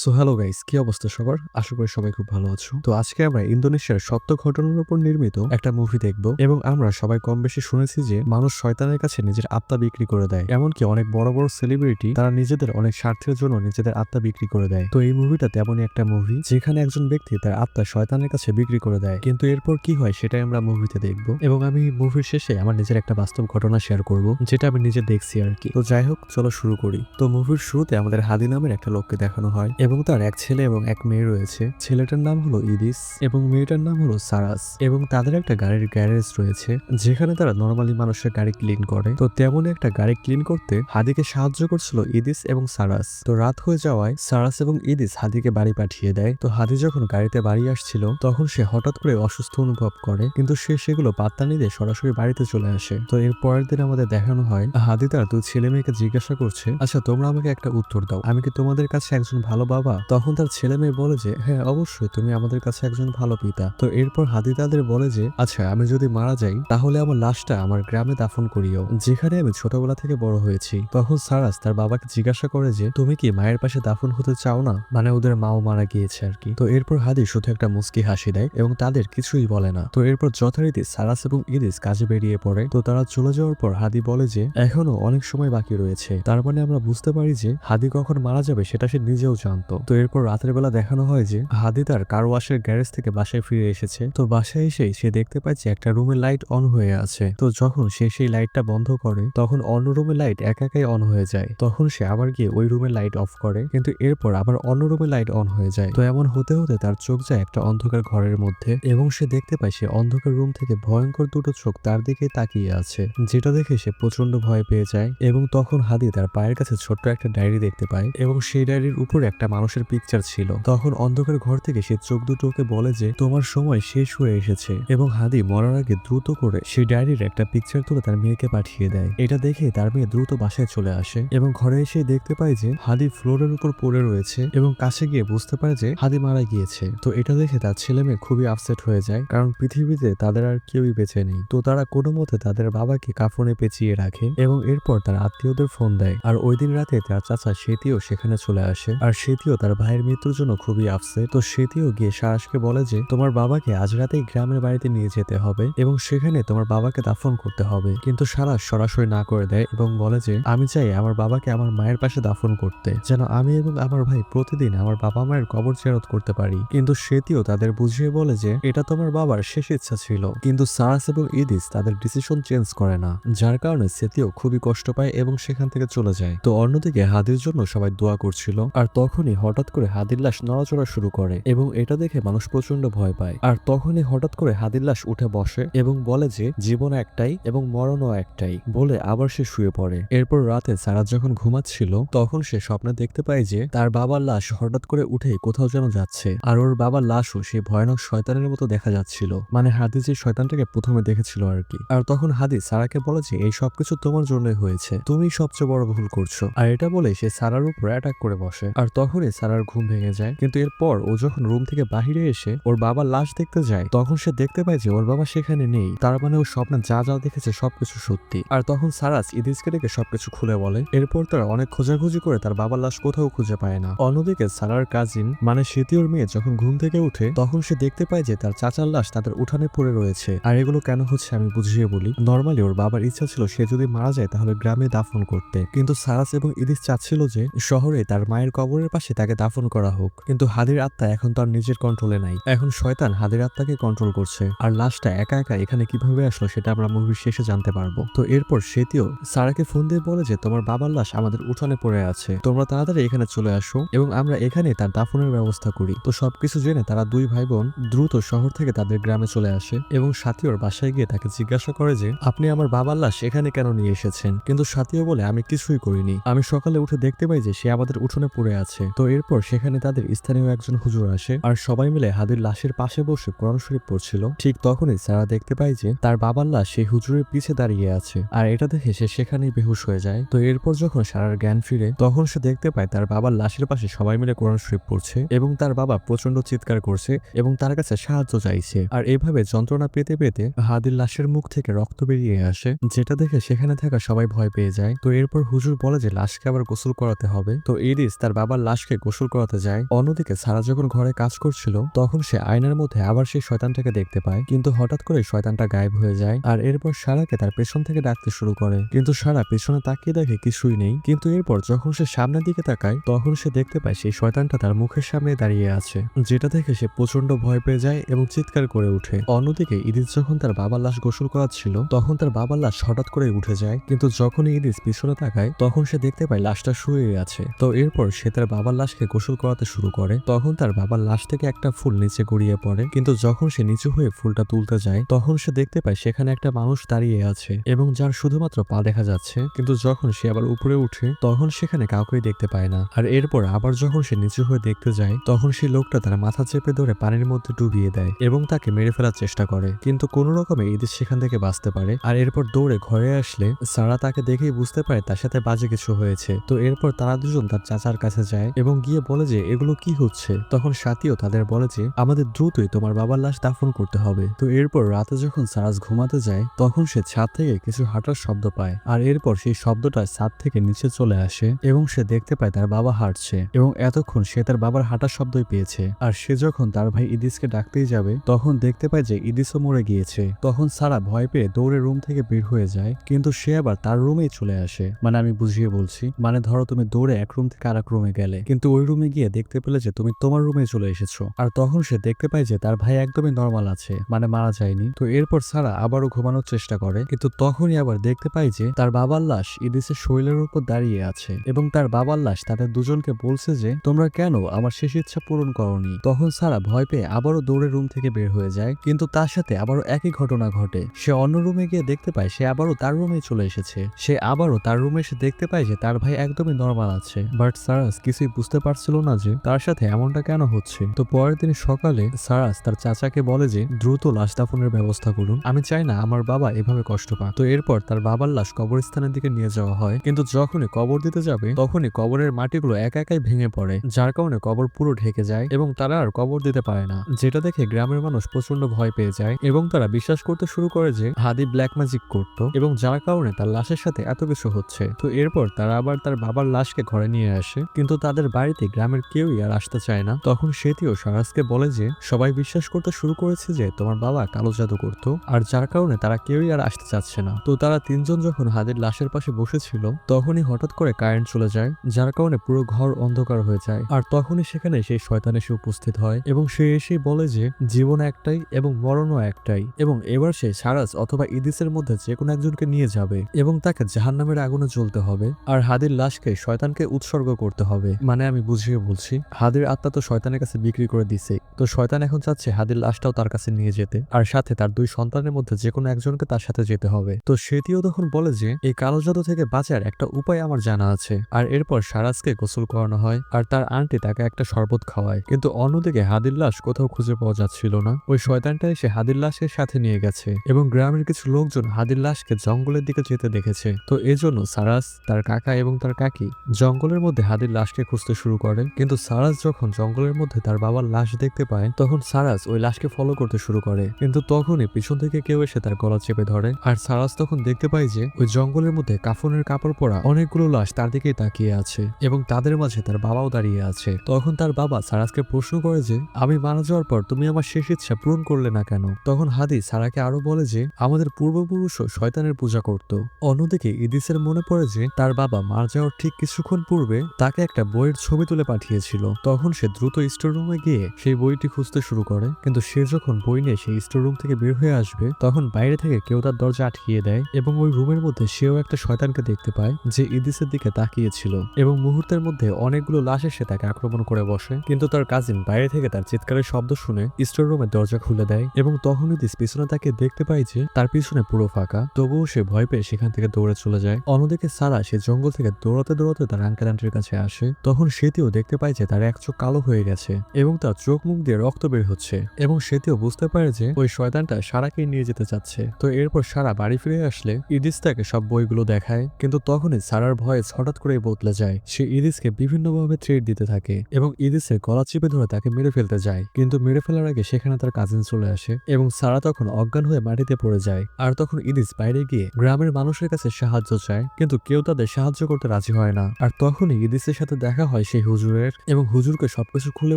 So hello guys, কি অবস্থা সবার? আশা করি সবাই খুব ভালো আছো। তো আজকে আমরা ইন্দোনেশিয়ার সত্য ঘটনার উপর নির্মিত একটা মুভি দেখব এবং আমরা সবাই কম বেশি শুনেছি যে মানুষ শয়তানের কাছে নিজের আত্মা বিক্রি করে দেয়। এমনকি অনেক বড় বড় সেলিব্রিটি তারা নিজেদের অনেক স্বার্থের জন্য নিজেদের আত্মা বিক্রি করে দেয়। তো এই মুভিটা তেমনই একটা মুভি যেখানে একজন ব্যক্তি তার আত্মা শয়তানের কাছে বিক্রি করে দেয়। কিন্তু এরপর কি হয় সেটাই আমরা মুভিতে দেখব এবং আমি মুভির শেষে আমার নিজের একটা বাস্তব ঘটনা শেয়ার করব যেটা আমি নিজে দেখছি আর কি। তো যাই হোক, চলো শুরু করি। তো মুভির শুরুতে আমাদের হাদি নামের একটা লোককে দেখানো হয় এবং তার এক ছেলে এবং এক মেয়ে রয়েছে। ছেলেটার নাম হলো ইদিস এবং মেয়েটার নাম হলো সারাস এবং তাদের একটা গাড়ির গ্যারেজ রয়েছে যেখানে তারা নর্মালি মানুষের গাড়ি ক্লিন করে। তো তেমনই একটা গাড়ি ক্লিন করতে হাদিকে সাহায্য করছিল ইদিস এবং সারাস। তো রাত হয়ে যাওয়ায় সারাস এবং ইদিস হাদিকে বাড়ি পাঠিয়ে দেয়। তো হাদি যখন গাড়িতে বাড়ি আসছিল তখন সে হঠাৎ করে অসুস্থ অনুভব করে, কিন্তু সে সেগুলো পাত্তা নিতে সরাসরি বাড়িতে চলে আসে। তো এর পরের দিন আমাদের দেখানো হয় হাদি তার দুই ছেলে মেয়েকে জিজ্ঞাসা করছে, আচ্ছা তোমরা আমাকে একটা উত্তর দাও, আমি কি তোমাদের কাছে একজন ভালো বাবা? তখন তার ছেলে মেয়ে বলে যে হ্যাঁ অবশ্যই, তুমি আমাদের কাছে একজন ভালো পিতা। তো এরপর হাদি তাদের বলে যে আচ্ছা, আমি যদি মারা যাই তাহলে আমার লাশটা আমার গ্রামে দাফন করিও, যেখানে আমি ছোটবেলা থেকে বড় হয়েছি। তখন সারাস তার বাবাকে জিজ্ঞাসা করে যে তুমি কি মায়ের পাশে দাফন হতে চাও না? মানে ওদের মাও মারা গিয়েছে আর কি। তো এরপর হাদি শুধু একটা মুস্কি হাসি দেয় এবং তাদের কিছুই বলে না। তো এরপর যথারীতি সারাস এবং ইদিস কাজে বেরিয়ে পড়ে। তো তারা চলে যাওয়ার পর হাদি বলে যে এখনো অনেক সময় বাকি রয়েছে। তার মানে আমরা বুঝতে পারি যে হাদি কখন মারা যাবে সেটা সে নিজেও জানতো। তো এরপর রাতের বেলা দেখানো হয় যে হাদি তার কার ওয়াশের গ্যারেজ থেকে বাসায় ফিরে এসেছে। তো বাসায় এসেই সে দেখতে পায় যে একটা রুমের লাইট অন হয়ে আছে। তো যখন সে সেই লাইটটা বন্ধ করে তখন অন্য রুমের লাইট একাই অন হয়ে যায়। তখন সে আবার গিয়ে ওই রুমের লাইট অফ করে, কিন্তু এরপর আবার অন্য রুমের লাইট অন হয়ে যায়। তো এমন হতে হতে তার চোখ যায় একটা অন্ধকার ঘরের মধ্যে এবং সে দেখতে পায় সে অন্ধকার রুম থেকে ভয়ঙ্কর দুটো চোখ তার দিকে তাকিয়ে আছে, যেটা দেখে সে প্রচন্ড ভয় পেয়ে যায়। এবং তখন হাদি তার পায়ের কাছে ছোট্ট একটা ডায়েরি দেখতে পায় এবং সেই ডায়েরির উপরে একটা মানুষের পিকচার ছিল। তখন অন্ধকার ঘর থেকে সে চোখ দুটোকে বলে যে তোমার সময় শেষ হয়ে এসেছে এবং হাদি মরার আগে দ্রুত করে সেই ডায়েরির একটা পিকচার তুলে তার মেয়েকে পাঠিয়ে দেয়। এটা দেখে তার মেয়ে দ্রুত বাসায় চলে আসে এবং ঘরে এসে দেখতে পায় যে হাদি ফ্লোরের উপর পড়ে রয়েছে এবং কাছে গিয়ে বুঝতে পারে যে হাদি মারা গিয়েছে। তো এটা দেখে তার ছেলে মেয়ে খুবই আপসেট হয়ে যায়, কারণ পৃথিবীতে তাদের আর কেউই বেঁচে নেই। তো তারা কোনো মতে তাদের বাবাকে কাফনে পেঁচিয়ে রাখে এবং এরপর তার আত্মীয়দের ফোন দেয়। আর ওই দিন রাতে তার চাচা সেতিও সেখানে চলে আসে আর সেতিও তার ভাইয়ের মৃত্যুর জন্য খুবই আপসেট। তো সেতিও গিয়ে সারাসকে বলে যে তোমার বাবাকে আজ রাতেই গ্রামের বাড়িতে নিয়ে যেতে হবে এবং সেখানে তোমার বাবাকে দাফন করতে হবে। কিন্তু সারাস সরাসরি না করে দেয় এবং বলে যে আমি চাই আমার বাবাকে আমার মায়ের পাশে দাফন করতে, যেন আমি এবং আমার ভাই প্রতিদিন আমার বাবা মায়ের কবর জিয়ারত করতে পারি। কিন্তু সেতিও তাদের বুঝিয়ে বলে যে এটা তোমার বাবার শেষ ইচ্ছা ছিল। কিন্তু সারাস এবং ইদিস তাদের ডিসিশন চেঞ্জ করে না, যার কারণে সেতিও খুবই কষ্ট পায় এবং সেখান থেকে চলে যায়। তো অন্যদিকে হাদির জন্য সবাই দোয়া করছিল আর তখনই হঠাৎ করে হাদির লাশ নড়াচড়া শুরু করে এবং এটা দেখে মানুষ প্রচন্ড ভয় পায়। আর তখনই হঠাৎ করে হাদির লাশ উঠে বসে এবং বলে যে জীবন একটাই এবং মরণও একটাই, বলে আবার সে শুয়ে পড়ে। এরপর রাতে সারাত যখন ঘুমাচ্ছিল তখন সে স্বপ্নে দেখতে পায় যে তার বাবার লাশ হঠাৎ করে উঠে কোথাও যেন যাচ্ছে আর ওর বাবার লাশও সে ভয়ানক শয়তানের মতো দেখা যাচ্ছিল, মানে হাদি যে শয়তানটাকে প্রথমে দেখেছিল আর কি। আর তখন হাদি সারাকে বলে যে এই সবকিছু তোমার জন্যই হয়েছে, তুমি সবচেয়ে বড় ভুল করছো। আর এটা বলে সে সারার উপর অ্যাটাক করে বসে আর তখনই সারার ঘুম ভেঙে যায়। কিন্তু এরপর ও যখন রুম থেকে বাহিরে এসে ওর বাবার লাশ দেখতে যায় তখন সে দেখতে পায় যে ওর বাবা সেখানে নেই। তার মানে ও স্বপ্নে যা যা দেখেছে সবকিছু সত্যি। আর তখন সারাস ইদিসকে ডেকে সবকিছু খুলে বলে। এরপর তারা অনেক খোঁজাখুঁজি করে তার বাবার লাশ কোথাও খুঁজে পায় না। অন্যদিকে সারার কাজিন মানে সেতিওর মেয়ে যখন ঘুম থেকে উঠে তখন সে দেখতে পায় যে তার চাচার লাশ তাদের উঠানে পড়ে রয়েছে। আর এগুলো কেন হচ্ছে আমি বুঝিয়ে বলি। নর্মালি ওর বাবার ইচ্ছা ছিল সে যদি মারা যায় তাহলে গ্রামে দাফন করতে, কিন্তু সারাস এবং ইদিস চাচ্ছিল যে শহরে তার মায়ের কবরের পাশে তাকে দাফন করা হোক। কিন্তু হাদির আত্মা এখন তার নিজের কন্ট্রোলে নাই, এখন শয়তান হাদির আত্মাকে কন্ট্রোল করছে। আর লাশটা একা একা এখানে কিভাবে আসলো সেটা আমরা মুভির শেষে জানতে পারবো। তো এরপর সেতিও সারাকে ফোন দিয়ে বলে যে তোমার বাবার লাশ আমাদের উঠানে পড়ে আছে, তোমরা তাড়াতাড়ি এখানে চলে আসো এবং আমরা এখানে তার দাফনের ব্যবস্থা করি। তো সবকিছু জেনে তারা দুই ভাই বোন দ্রুত শহর থেকে তাদের গ্রামে চলে আসে এবং সাথীওর বাসায় গিয়ে তাকে জিজ্ঞাসা করে যে আপনি আমার বাবার লাশ এখানে কেন নিয়ে এসেছেন। কিন্তু সাথীও বলে আমি কিছুই করিনি, আমি সকালে উঠে দেখতে পাই যে সে আমাদের উঠোনে পড়ে আছে। তো এরপর সেখানে তাদের স্থানীয় একজন হুজুর আসে আর সবাই মিলে হাদির লাশের পাশে বসে কোরআন শরীফ পড়ছিল। ঠিক তখনই সারা দেখতে পায় যে তার বাবার লাশ সেই হুজুরের পিছে দাঁড়িয়ে আছে আর এটা দেখে সে সেখানেই বেহুশ হয়ে যায়। তো এরপর যখন সারার জ্ঞান ফিরে তখন সে দেখতে পায় তার বাবার লাশের পাশে সবাই মিলে কোরআন শরীফ পড়ছে এবং তার বাবা প্রচন্ড চিৎকার করছে এবং তার কাছে সাহায্য চাইছে। আর এভাবে যন্ত্রণা পেতে পেতে হাদির লাশের মুখ থেকে রক্ত বেরিয়ে আসে, যেটা দেখে সেখানে থাকা সবাই ভয় পেয়ে যায়। তো এরপর হুজুর বলে যে লাশকে আবার গোসল করাতে হবে। তো ইরিস তার বাবার লাশ লাশকে গোসল করাতে যায়। অন্যদিকে সারা যখন ঘরে কাজ করছিল তখন সে আয়নার মধ্যে আবার সেই শয়তানটাকে দেখতে পায়, কিন্তু হঠাৎ করে শয়তানটা গায়েব হয়ে যায়। আর এরপর সারাকে তার পেছন থেকে ডাকতে শুরু করে, কিন্তু সারা পেছনে তাকিয়ে দেখে কিছুই নেই। কিন্তু এরপর যখন সে সামনের দিকে তাকায় তখন সে দেখতে পায় সেই শয়তানটা তার মুখের সামনে দাঁড়িয়ে আছে, যেটা দেখে সে প্রচন্ড ভয় পেয়ে যায় এবং চিৎকার করে ওঠে। অন্যদিকে ইদিস যখন তার বাবার লাশ গোসল করাচ্ছিল তখন তার বাবার লাশ হঠাৎ করে উঠে যায়, কিন্তু যখনই ইদিস পিছনে তাকায় তখন সে দেখতে পায় লাশটা শুয়ে আছে। তো এরপর সে তার বাবার লাশকে গোসল করাতে শুরু করে। তখন তার বাবার লাশ থেকে একটা ফুল নিচে গড়িয়ে পড়ে, কিন্তু যখন সে নিচু হয়ে ফুলটা তুলতে যায় তখন সে দেখতে পায় সেখানে একটা মানুষ দাঁড়িয়ে আছে এবং যার শুধুমাত্র পা দেখা যাচ্ছে। কিন্তু যখন সে আবার উপরে উঠে তখন সেখানে কাউকেই দেখতে পায় না। আর এরপর আবার যখন সে নিচু হয়ে দেখতে যায় তখন সেই লোকটা তার মাথা চেপে ধরে পানির মধ্যে ডুবিয়ে দেয় এবং তাকে মেরে ফেলার চেষ্টা করে, কিন্তু কোনো রকমে ইদিস সেখান থেকে বাঁচতে পারে। আর এরপর দৌড়ে ঘরে আসলে সারা তাকে দেখেই বুঝতে পারে তার সাথে বাজে কিছু হয়েছে। তো এরপর তারা দুজন তার চাচার কাছে যায় এবং গিয়ে বলে যে এগুলো কি হচ্ছে। তখন সাথীও তাদের বলে যে আমাদের দ্রুতই তোমার বাবার লাশ দাফন করতে হবে। তো এরপর রাতে যখন সারাস ঘুমাতে যায় তখন সে ছাদ থেকে কিছু হাঁটার শব্দ পায়, আর এরপর সেই শব্দটা ছাদ থেকে নিচে চলে আসে এবং সে দেখতে পায় তার বাবা হাঁটছে এবং এতক্ষণ সে তার বাবার হাঁটার শব্দই পেয়েছে। আর সে যখন তার ভাই ইদিসকে ডাকতেই যাবে তখন দেখতে পায় যে ইদিসও মরে গিয়েছে। তখন সারা ভয় পেয়ে দৌড়ে রুম থেকে বের হয়ে যায়, কিন্তু সে আবার তার রুমেই চলে আসে। মানে আমি বুঝিয়ে বলছি, মানে ধরো তুমি দৌড়ে এক রুম থেকে আরেক রুমে গেলে, কিন্তু ওই রুমে গিয়ে দেখতে পেলে যে তুমি তোমার রুমে চলে এসেছো। আর তখন সে দেখতে পায় যে তার ভাই একদমই নর্মাল আছে, মানে মারা যায়নি। তো এরপর সারা আবারও ঘুমানোর চেষ্টা করে, কিন্তু তখনই আবার দেখতে পায় যে তার বাবার লাশ ইদিসের শরীরের উপর দাঁড়িয়ে আছে এবং তার বাবার লাশ তাদের দুজনকে বলছে যে তোমরা কেন আমার শেষ ইচ্ছা পূরণ করনি। তখন সারা ভয় পেয়ে আবারও দৌড়ে রুম থেকে বের হয়ে যায়, কিন্তু তার সাথে আবারও একই ঘটনা ঘটে। সে অন্য রুমে গিয়ে দেখতে পায় সে আবারও তার রুমে চলে এসেছে। সে আবারও তার রুমে এসে দেখতে পায় যে তার ভাই একদমই নর্মাল আছে, বাট সারাস কিছুই বুঝতে পারছিল না যে তার সাথে এমনটা কেন হচ্ছে। তো পরের দিন সকালে সারাস তার চাচাকে বলে যে দ্রুত লাশ দাফনের ব্যবস্থা করুন, আমি চাই না আমার বাবা এভাবে কষ্ট পাক। তো এরপর তার বাবার লাশ কবরস্থানের দিকে নিয়ে যাওয়া হয়, কিন্তু যখনই কবর দিতে যাবে তখনই কবরের মাটিগুলো একা একাই ভেঙে পড়ে, যার কারণে কবর পুরো ঢেকে যায় এবং তারা আর কবর দিতে পারে না। যেটা দেখে গ্রামের মানুষ প্রচন্ড ভয় পেয়ে যায় এবং তারা বিশ্বাস করতে শুরু করে যে হাদি ব্ল্যাক ম্যাজিক করতো এবং যার কারণে তার লাশের সাথে এত কিছু হচ্ছে। তো এরপর তারা আবার তার বাবার লাশকে ঘরে নিয়ে আসে, কিন্তু তাদের বাড়িতে গ্রামের কেউই আর আসতে চায় না। তখন সেটিও সারাসকে বলে যে সবাই বিশ্বাস করতে শুরু করেছে যে তোমার বাবা কালো জাদু করতো, আর যার কারণে তারা কেউই আর আসতে চাচ্ছে না। তো তারা তিনজন যখন হাদির লাশের পাশে বসেছিল তখনই হঠাৎ করে কারেন্ট চলে যায়, যার কারণে পুরো ঘর অন্ধকার হয়ে যায়। আর তখনই সেখানে সেই শয়তান এসে উপস্থিত হয় এবং সে এসে বলে যে জীবন একটাই এবং মরণও একটাই, এবং এবার সে সারাস অথবা ইদিসের মধ্যে যে কোনো একজনকে নিয়ে যাবে এবং তাকে জাহান্নামের আগুনে জ্বলতে হবে, আর হাদির লাশকে শয়তানকে উৎসর্গ করতে হবে। মানে আমি বুঝিয়ে বলছি, হাদির আত্মা তো শয়তানের কাছে বিক্রি করে দিছে, তো শয়তান এখন চাচ্ছে হাদির লাশটাও তার কাছে নিয়ে যেতে, আর সাথে তার দুই সন্তানের মধ্যে যে কোনো একজনকে তার সাথে যেতে হবে। তো সেটিও তখন বলে যে এই কালো জাদু থেকে বাঁচার একটা উপায় আমার জানা আছে। আর এরপর সারাসকে গোসল করানো হয় আর তার আন্টি তাকে একটা শরবত খাওয়ায়, কিন্তু অন্যদিকে হাদির লাশ কোথাও খুঁজে পাওয়া যাচ্ছিল না। ওই শয়তানটা এসে হাদির লাশকে সাথে নিয়ে গেছে এবং গ্রামের কিছু লোকজন হাদির লাশকে জঙ্গলের দিকে যেতে দেখেছে। তো এজন্য সারাস, তার কাকা এবং তার কাকি জঙ্গলের মধ্যে হাদির লাশকে খুঁজতে শুরু করে, কিন্তু সারাস যখন জঙ্গলের মধ্যে তার বাবার লাশ দেখতে পায় তখন সারাস ওই লাশকে ফলো করতে শুরু করে, কিন্তু তখনই পিছন থেকে কেউ এসে তার গলা চেপে ধরে। আর সারাস তখন দেখতে পায় যে ওই জঙ্গলের মধ্যে কাফনের কাপড় পরা অনেকগুলো লাশ তার দিকেই তাকিয়ে আছে এবং তাদের মাঝে তার বাবাও দাঁড়িয়ে আছে। তখন তার বাবা সারাসকে প্রশ্ন করে যে আমি মারা যাওয়ার পর তুমি আমার শেষ ইচ্ছা পূরণ করলে না কেন। তখন হাদি সারাকে আরো বলে যে আমাদের পূর্বপুরুষও শয়তানের পূজা করত। অন্যদিকে ইদিসের মনে পড়ে যে তার বাবা মারা যাওয়ার ঠিক কিছুক্ষণ পূর্বে তাকে একটা বইয়ের ছবি তুলে পাঠিয়েছিল। তখন সে দ্রুত স্টোর রুমে গিয়ে সেই বইটি খুঁজতে শুরু করে, কিন্তু সে যখন বই নিয়ে সেই স্টোর রুম থেকে বের হয়ে আসবে তখন বাইরে থেকে কেউ তার দরজা আটকিয়ে দেয় এবং ওই রুমের মধ্যে সেও একটা শয়তানকে দেখতে পায় যে ইদিসের দিকে তাকিয়েছিল এবং মুহূর্তের মধ্যে অনেকগুলো লাশ এসে তাকে আক্রমণ করে বসে। কিন্তু তার কাজিন বাইরে থেকে তার চিৎকারের শব্দ শুনে স্টোর রুমের দরজা খুলে দেয় এবং তখন ইদিস পিছনে তাকে দেখতে পায় যে তার পিছনে পুরো ফাঁকা। তবুও সে ভয় পেয়ে সেখান থেকে দৌড়ে চলে যায়। অন্যদিকে সারা সে জঙ্গল থেকে দৌড়াতে দৌড়াতে তার আঙ্কেল আন্টির কাছে আসে। তখন সেটিও দেখতে পায় যে তার এক চোখ কালো হয়ে গেছে এবং তার চোখ মুখ দিয়ে রক্ত বের হচ্ছে এবং সেটিও বুঝতে পারে যে ওই শয়তানটা সারাকে নিয়ে যেতে চাচ্ছে। তো এরপর সারা বাড়ি ফিরে আসলে ইদিস তাকে সব বইগুলো দেখায়, কিন্তু তখনই সারার ভয়েস হঠাৎ করেই বদলে যায়। সে ইদিসকে বিভিন্নভাবে থ্রেট দিতে থাকে এবং ইদিসের গলা চিপে ধরে তাকে মেরে ফেলতে যায়, কিন্তু মেরে ফেলার আগে সেখানে তার কাজিন চলে আসে এবং সারা তখন অজ্ঞান হয়ে মাটিতে পড়ে যায়। আর তখন ইদিস বাইরে গিয়ে গ্রামের মানুষের কাছে সাহায্য চায়, কিন্তু কেউ তাদের সাহায্য করতে রাজি হয় না। আর তখনই ইদিসের সাথে দেখা হয় হয় সেই হুজুরের এবং হুজুরকে সবকিছু খুলে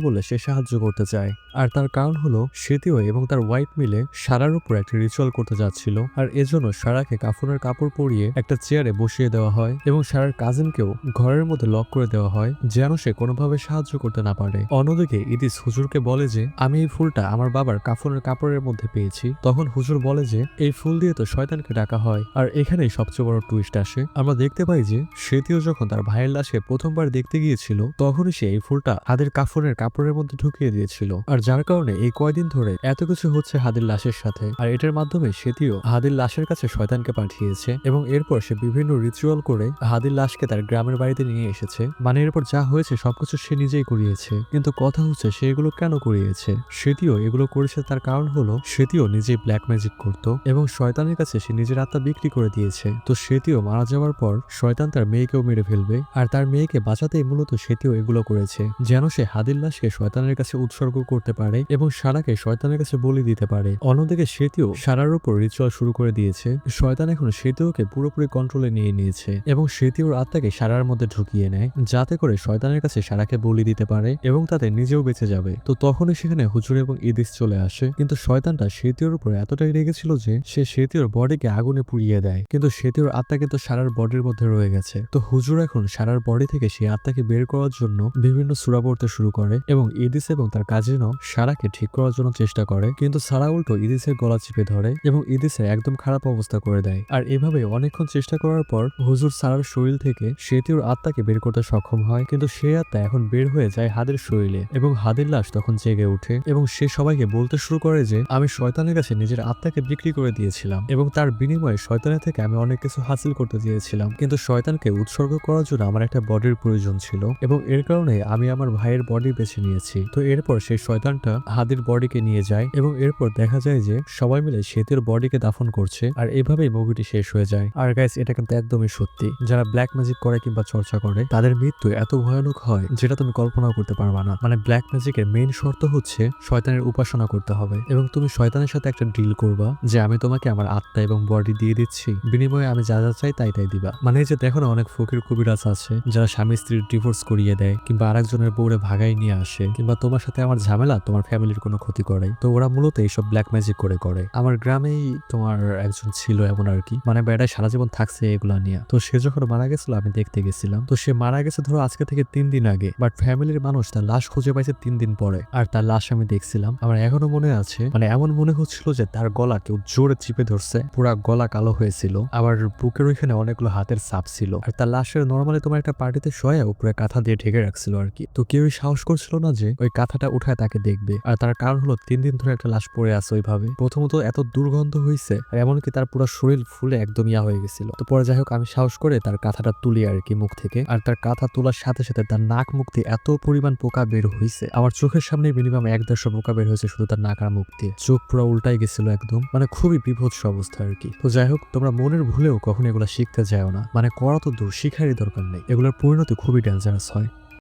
বলে সে সাহায্য করতে চায়। আর তার কারণ হলো সেটিও এবং তার ওয়াইফ মিলে সারার উপর একটা রিচুয়াল করতে যাচ্ছিল। আর এজন্য সারাকে কাফনের কাপড় পরিয়ে একটা চেয়ারে বসিয়ে দেওয়া হয় এবং সারার কাজিনকেও ঘরের মধ্যে লক করে দেওয়া হয় যেন সে কোনোভাবে সাহায্য করতে না পারে। অন্যদিকে ইদিস হুজুরকে বলে যে আমি এই ফুলটা আমার বাবার কাফনের কাপড়ের মধ্যে পেয়েছি। তখন হুজুর বলে যে এই ফুল দিয়ে তো শয়তানকে ডাকা হয়। আর এখানেই সবচেয়ে বড় টুইস্ট আসে। আমরা দেখতে পাই যে সেটিও যখন তার ভাইয়ের লাশকে প্রথমবার দেখতে গিয়েছিল তখনই সে এই ফুলটা হাদের কাফনের কাপড়ের মধ্যে ঢুকিয়ে দিয়েছিল। আর যার কারণে এই কয়দিন ধরে এত কিছু হচ্ছে হাদির লাশের সাথে। আর এটার মাধ্যমে সেটিও হাদির লাশের কাছে শয়তানকে পাঠিয়েছে এবং এরপর সে বিভিন্ন রিচুয়াল করে হাদির লাশকে তার গ্রামের বাড়িতে নিয়ে এসেছে। মানে এরপর যা হয়েছে সবকিছু সে নিজেই করিয়েছে। কিন্তু কথা হচ্ছে সে এগুলো কেন করিয়েছে? সেটিও এগুলো করেছে তার কারণ হলো সেটিও নিজেই ব্ল্যাক ম্যাজিক করত এবং শয়তানের কাছে সে নিজের আত্মা বিক্রি করে দিয়েছে। তো সেটিও মারা যাওয়ার পর শয়তান তার মেয়েকেও মেরে ফেলবে। আর তার মেয়েকে বাঁচাতেই মূলত সেটিও এগুলো করেছে যেন সে হাদির লাশকে শয়তানের কাছে উৎসর্গ করতে পারে এবং সারাকে শয়তানের কাছে বলি দিতে পারে। অন্যদিকে সেটিও সারার উপর রিচুয়াল শুরু করে দিয়েছে। শয়তান এখন সেটিওকে পুরোপুরি কন্ট্রোলে নিয়ে নিয়েছে এবং সেটিওর আত্মাকে সারার মধ্যে ঢুকিয়ে নেয় যাতে করে শয়তানের কাছে সারাকে বলি দিতে পারে এবং তাতে নিজেও বেঁচে যাবে। তো তখনই সেখানে হুজুর এবং ইদিস চলে আসে। কিন্তু শয়তানটা সেটিওর উপর এতটাই রেগেছিল যে সে সেটিওর বডিকে আগুনে পুড়িয়ে দেয়। কিন্তু সেটিওর আত্মা কিন্তু সারার বডির মধ্যে রয়ে গেছে। তো হুজুর এখন সারার বডি থেকে সেই আত্মাকে বের করার জন্য বিভিন্ন সূরা পড়তে শুরু করে এবং ইদিস এবং তার কাজিনও সারাকে ঠিক করার জন্য চেষ্টা করে। কিন্তু সারা উল্টো ইদিসের গলা চিপে ধরে এবং ইদিসের একদম খারাপ অবস্থা করে দেয়। আর এভাবে অনেকক্ষণ চেষ্টা করার পর হুজুর সারার শরীর থেকে সেটিওর আত্মাকে বের করতে সক্ষম হয়। কিন্তু সেই আত্মা এখন বের হয়ে যায় হাদের শরীরে এবং হাদের লাশ তখন জেগে ওঠে এবং সে সবাইকে বলতে শুরু করে যে আমি শয়তানের কাছে নিজের আত্মাকে বিক্রি করে দিয়েছিলাম এবং তার বিনিময়ে শয়তানের থেকে আমি অনেক কিছু হাসিল করতে চেয়েছিলাম। কিন্তু শয়তানকে উৎসর্গ করার জন্য আমার একটা বডির প্রয়োজন ছিল এবং এর কারণে আমি আমার ভাইয়ের বডি বেছে নিয়েছি। তো এরপর সেই শয়তানটা হাদির বডিকে নিয়ে যায় এবং এরপর দেখা যায় যে সবাই মিলে সেতুর বডিকে দাফন করছে। আর এভাবেই মুভিটি শেষ হয়ে যায়। আর গাইস এটা কিন্তু একদমই সত্যি। যারা ব্ল্যাক ম্যাজিক করে কিংবা চর্চা করে তাদের মৃত্যু এত ভয়ানক হয় যেটা তুমি কল্পনাও করতে পারবা না। মানে ব্ল্যাক ম্যাজিকের মেইন শর্ত হচ্ছে শয়তানের উপাসনা করতে হবে এবং তুমি শয়তানের সাথে একটা ডিল করবা যে আমি তোমাকে আমার আত্মা এবং বডি দিয়ে দিচ্ছি, বিনিময়ে আমি যা যা চাই তাই তাই দিবা। মানে এই যে দেখো না অনেক ফকির কবিরাজ আছে যারা স্বামী স্ত্রীর ডিভোর্স করিয়ে দেয় কিংবা আরেকজনের বউরে ভাগাই নিয়ে আসে কিংবা তোমার সাথে আমার ঝামেলা তোমার ফ্যামিলির কোনো ক্ষতি করে। তো ওরা মূলত এইসব ব্ল্যাক ম্যাজিক করে আমার গ্রামেই তোমার একজন ছিল এমন আর কি। মানে বেড়ায় সারা জীবন থাকছে এগুলা নিয়ে। তো সে যখন মারা গেছিল আমি দেখতে গেছিলাম। তো সে মারা গেছে ধরো আজকে থেকে 3 দিন আগে, বাট ফ্যামিলির মানুষ তার লাশ খুঁজে পাইছে 3 দিন পরে। আর তার লাশ আমি দেখছিলাম, আমার এখনো মনে আছে। মানে এমন মনে হচ্ছিল যে তার গলা কেউ জোরে চিপে ধরছে, পুরা গলা কালো হয়েছিল, আবার বুকের ওইখানে অনেকগুলো হাতের ছাপ ছিল। আর তার লাশের নর্মালি তোমার একটা পার্টিতে শোয়া উপরে কাঁথা দিয়ে ঢেকে রাখছিল আর কি। তো কেউই সাহস করছিল না যে ওই কাঁথাটা উঠায় তাকে দেখবে। আর তার কারণ হলো 3 দিন ধরে একটা লাশ পড়ে আছে ওইভাবে। প্রথমত এত দুর্গন্ধ হয়েছে আর এমনকি তার পুরো শরীর ফুলে একদম ইয়া হয়ে গেছিল। তো পরে যাই হোক আমি সাহস করে তার কাঁথাটা তুলি আর কি মুখ থেকে। আর তার কাঁথা তোলার সাথে সাথে তার নাক মুখ দিয়ে এত পরিমাণ পোকা বের হয়েছে, আমার চোখের সামনে মিনিমাম 1-150 পোকা বের হয়েছে শুধু তার নাক আর মুখ দিয়ে। চোখ পুরো উল্টাই গেছিল একদম, মানে খুবই বিভৎস অবস্থা আর কি। তো যাই হোক তোমরা মনের ভুলেও কখনো এগুলো শিখতে যাও না। মানে করা তো দূর, শিখারই দরকার নেই, এগুলোর পরিণতি খুবই ডেঞ্জারাস হয়।